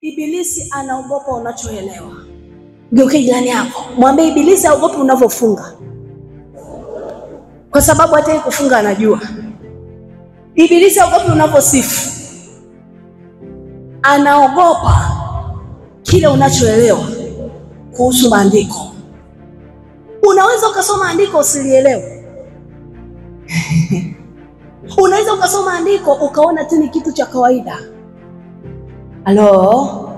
Ibilisi anaogopa unachoelewa. Geuke jirani yako, mwambie Ibilisi haogopi unavyofunga. Kwa sababu hata yeye kufunga anajua. Ibilisi haogopi unavyosifu. Anaogopa kile unachoelewa kuhusu maandiko. Unaweza ukasoma andiko usilielewe. Unaweza ukasoma andiko ukaona tu ni kitu cha kawaida. Halo?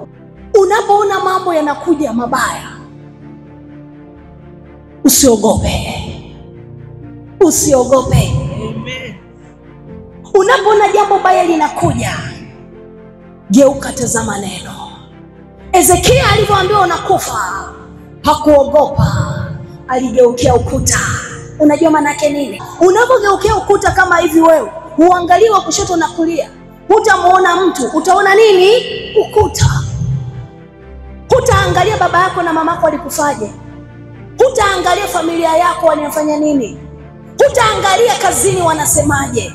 Unapoona mambo yanakuja mabaya, usiogope. Usiogope. Amen. Unapoona jambo baya linakuja, geuka, tazama neno. Ezekia alivyoambiwa unakufa, hakuogopa. Aligeukia ukuta. Unajua maana yake nini? Unapogeukia ukuta kama hivi, wewe uangalie wa kushoto na kulia, hutamuona mtu, utaona nini? Ukuta. Hutaangalia baba yako na mamako walikufaje. Hutaangalia familia yako wanafanya nini. Hutaangalia kazini wanasemaje.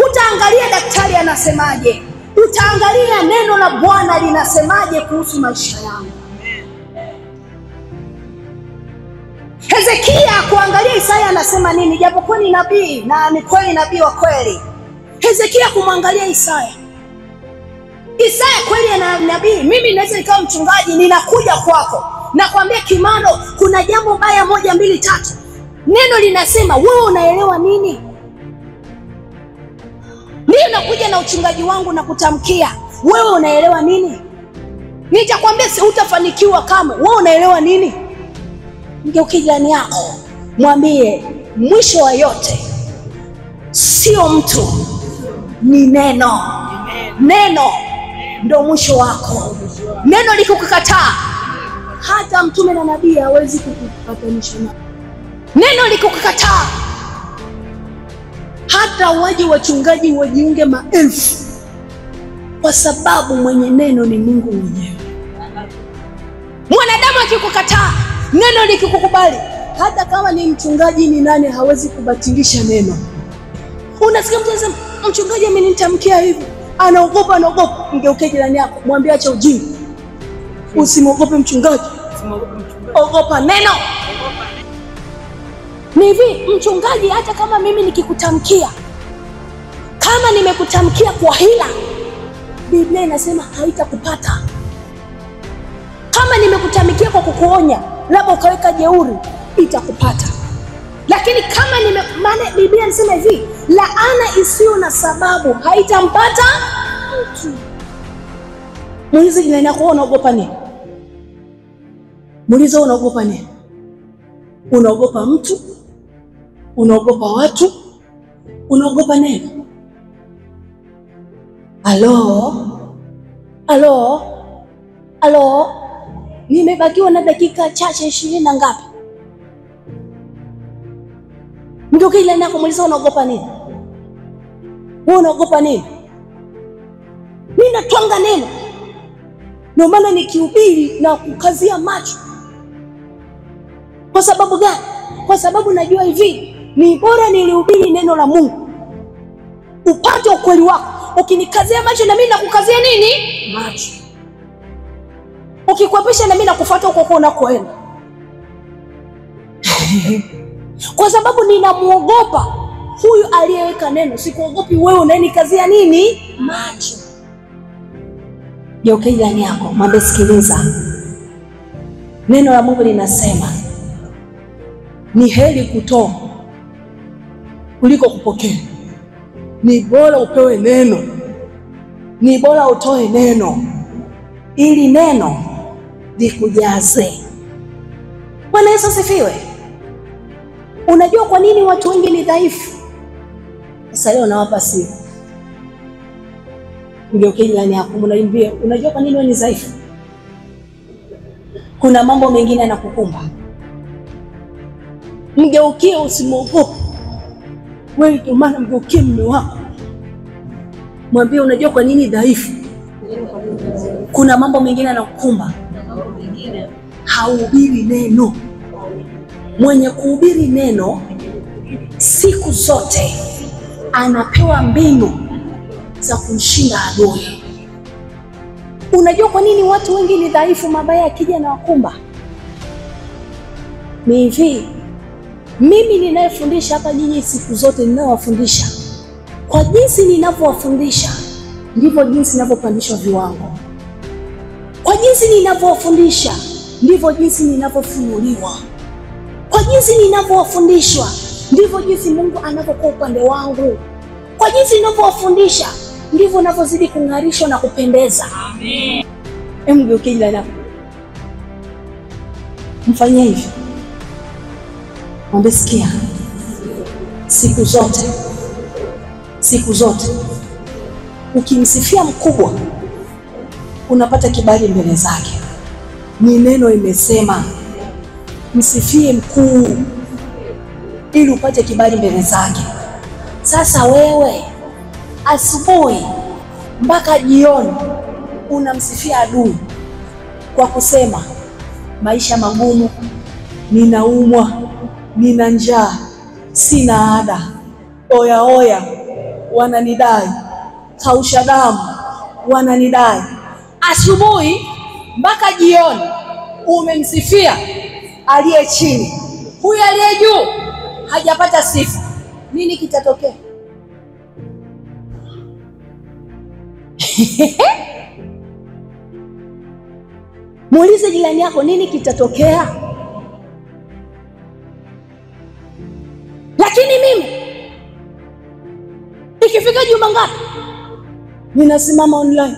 Hutaangalia daktari anasemaje. Utaangalia neno la Bwana linasemaje kuhusu maisha yangu. Hezekia kuangalia Isaya anasema nini, japokuwa ni nabii na ni kweli nabii wa kweli. Hezekia kumwangalia Isaya. Isaya kweli ana nabii. Mimi naweza nikawa mchungaji, ninakuja kwako nakwambia, Kimando, kuna jambo baya 1 2 3. Neno linasema, wewe unaelewa nini? Ndio nakuja na uchungaji wangu na kutamkia, wewe unaelewa nini? Nitakwambia si utafanikiwa kama wewe unaelewa nini? Ngeuke jirani yako, mwambie mwisho wa yote sio mtu, ni neno. Neno ndio mwisho wako. Neno likikukataa, hata mtume na nabii hawezi kukupatanisha nao. Neno likikukataa, hata waje wachungaji wajiunge maelfu, kwa sababu mwenye neno ni Mungu mwenyewe. Mwanadamu akikukataa, neno likikukubali, hata kama ni mchungaji ni nani, hawezi kubatilisha neno. Unasikia mtu anasema mchungaji amenitamkia hivi, anaogopa. Ngeuke jirani yako, mwambie acha ujinga. Usimwogope mchungaji. Ogopa neno. Ni hivi, mchungaji, hata kama mimi nikikutamkia, kama nimekutamkia kwa hila, Biblia inasema haitakupata. Kama nimekutamkia kwa kukuonya, labda ukaweka jeuri, itakupata. Lakini kama maana Biblia inasema hivi, laana isiyo na sababu haitampata mtu. Muulize jirani yako, unaogopa nini? Muulize, unaogopa nini? Unaogopa mtu? Unaogopa watu? Unaogopa neno? Halo? Nimebakiwa na dakika chache 20 na ngapi? Ndio kile nako muuliza, unaogopa nini? Wewe unaogopa nini? Mimi natwanga neno. Ndio maana nikihubiri na kukazia macho. Kwa sababu gani? Kwa sababu najua hivi, ni bora nilihubiri neno la Mungu, upate ukweli wako. Ukinikazia macho na mimi nakukazia nini? Macho. Ukikuapisha na mimi nakufuata huko unakoenda. Kwa sababu ninamuogopa huyu aliyeweka neno, sikuogopi wewe unayenikazia nini? Macho. Geuke jirani yako, mwambie sikiliza. Neno la Mungu linasema ni heri kutoa kuliko kupokea. Ni bora upewe neno. Ni bora utoe neno, ili neno likujaze. Bwana Yesu asifiwe. Unajua kwa nini watu wengi ni dhaifu? Sasa leo nawapa siri. Ngeuke jirani yako, mnaimbia, unajua kwa nini wewe ni dhaifu? Kuna mambo mengine yanakukumba. Mgeukie, usimwogope. Wewe ndio maana mgeukie mume wako, mwambie unajua kwa nini dhaifu. Kuna mambo mengine yanakukumba. Hauhubiri neno. Mwenye kuhubiri neno siku zote anapewa mbinu za kumshinda adui. Unajua kwa nini watu wengi ni dhaifu, mabaya yakija na wakumba? Ni hivi, mimi ninayefundisha hapa nyinyi siku zote ninayowafundisha, kwa jinsi ninavyowafundisha ndivyo jinsi ninavyopandishwa viwango. Kwa jinsi ninavyowafundisha ndivyo jinsi ninavyofunuliwa. Kwa jinsi ninavyowafundishwa ndivyo jinsi Mungu anavyokuwa upande wangu. Kwa jinsi ninavyowafundisha ndivyo ninavyozidi kung'arishwa na kupendeza. Amen. Mgeukie jirani yako, mfanyie hivi, mwambie sikia, siku zote ukimsifia mkubwa unapata kibali mbele zake. Ni neno imesema msifie mkuu ili upate kibali mbele zake. Sasa wewe asubuhi mpaka jioni unamsifia adui kwa kusema maisha magumu, ninaumwa, nina njaa, sina ada, oya wananidai, kausha damu wananidai. Asubuhi mpaka jioni umemsifia aliye chini, huyu aliye juu hajapata sifa. Nini kitatokea? Muulize jirani yako, nini kitatokea? Lakini mimi ikifika juma ngapi ninasimama online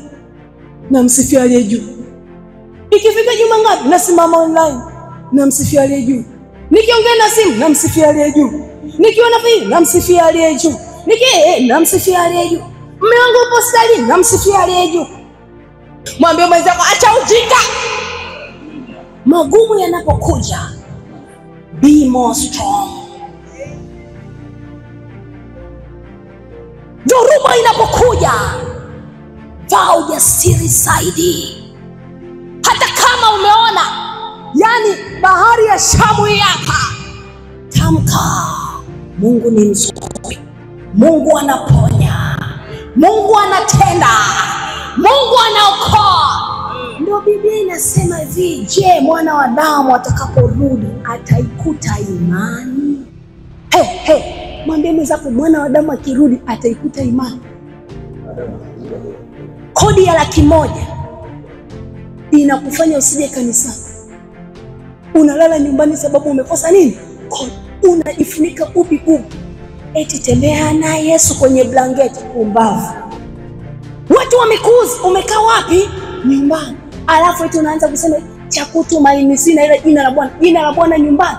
namsifia aliye juu. Ikifika juma ngapi nasimama online namsifia aliye juu. Nikiongea na simu namsifia aliye juu. Nikiona hivi namsifia aliye juu. Namsifia aliye juu. Mume wangu upo stali namsifia aliye juu. Mwambie mwenzako acha ujinga. Magumu yanapokuja, be more strong. Dhoruba inapokuja, vaa ujasiri zaidi. Hata kama umeona yani bahari ya Shamu hapa, tamka, Mungu ni mzuri, Mungu anaponya, Mungu anatenda, Mungu anaokoa. Ndio Biblia inasema hivi, je, mwana wa Adamu atakaporudi ataikuta imani? Mwambie mwenzako, mwana wa Adamu akirudi ataikuta imani. Kodi ya 100,000 inakufanya usije kanisani. Unalala nyumbani sababu umekosa nini? Kodi. Unajifunika upi. Eti tembea na Yesu kwenye blanketi, kumbavu. Watu wamekuuza, umekaa wapi? Nyumbani. Alafu eti unaanza kusema cha kutumaini sina ila jina la Bwana. Jina la Bwana nyumbani.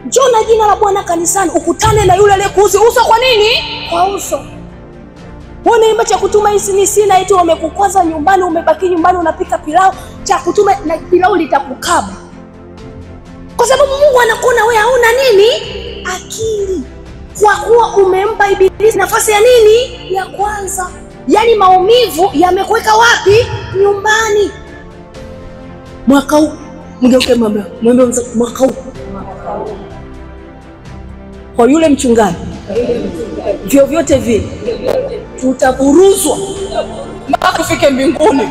Njoo na jina la Bwana kanisani, ukutane na yule aliyekuuza uso kwa nini? Kwa uso. Unaimba cha kutumaini sina, eti wamekukwaza nyumbani, umebaki nyumbani unapika pilau, cha kutuma na pilau litakukaba. Kwa sababu Mungu anakuona wewe hauna nini? Akili. Kwa kuwa umempa Ibilisi nafasi ya nini? Ya kwanza. Yaani maumivu yamekuweka wapi? Nyumbani. Mwaka huu mgeuke mwambie mwaka huu kwa yule mchungaji, vyovyote vile tutaburuzwa mpaka tufike mbinguni.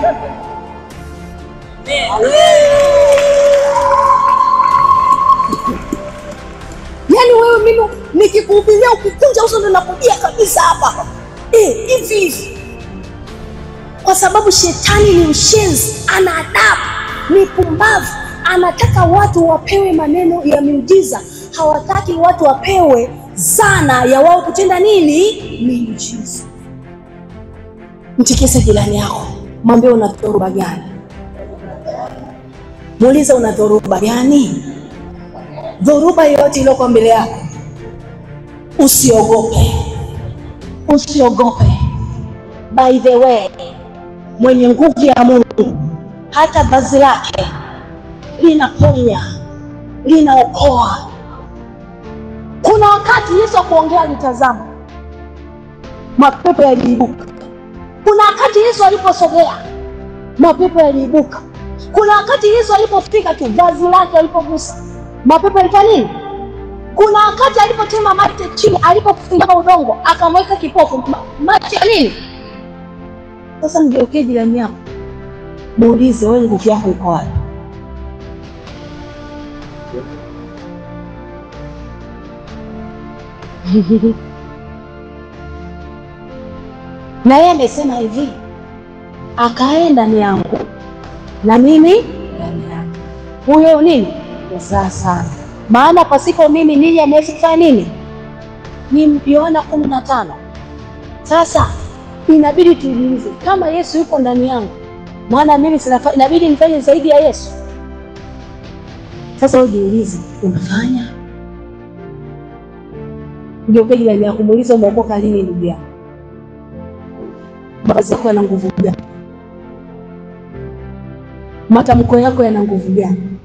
Yaani wewe mimi nikikuhubiria ukikunja uso ndo nakujia kabisa hapa. Hivi. Kwa sababu shetani ni mshenzi, ana adabu, ni pumbavu. Anataka watu wapewe maneno ya miujiza. Hawataki watu wapewe zana ya wao kutenda nini? Miujiza. Mtikise jirani yako, mwambie una dhoruba gani? Muulize una dhoruba gani? Dhoruba yote ile kwa mbele yako, usiogope. By the way, mwenye nguvu ya Mungu hata vazi lake linaponya, linaokoa. Kuna wakati Yesu akuongea alitazama, mapepo yaliibuka. Kuna wakati Yesu aliposogea, mapepo yaliibuka. Kuna wakati Yesu alipofika tu vazi lake alipogusa, mapepo yalifanya nini? Kuna wakati alipotema mate chini, alipofunga udongo, akamweka kipofu, mate ya nini? Sasa mgeukie jirani yako, Muulize, wewe nguvu yako iko wapi? Na yeye amesema hivi, akae ndani yangu na mimi ndani yake. Huyo nini? Uzaa sana. Maana pasipo mimi ninyi hamwezi kufanya nini? Ni Yohana 15. Sasa inabidi tuulize, kama Yesu yuko ndani yangu, maana mimi inabidi nifanye zaidi ya Yesu. Sasa ujiulize, unafanya? Ndio jirani yako muulize, umeokoka lini ndugu yangu? Baba yako ana nguvu gani? Matamko yako yana nguvu gani?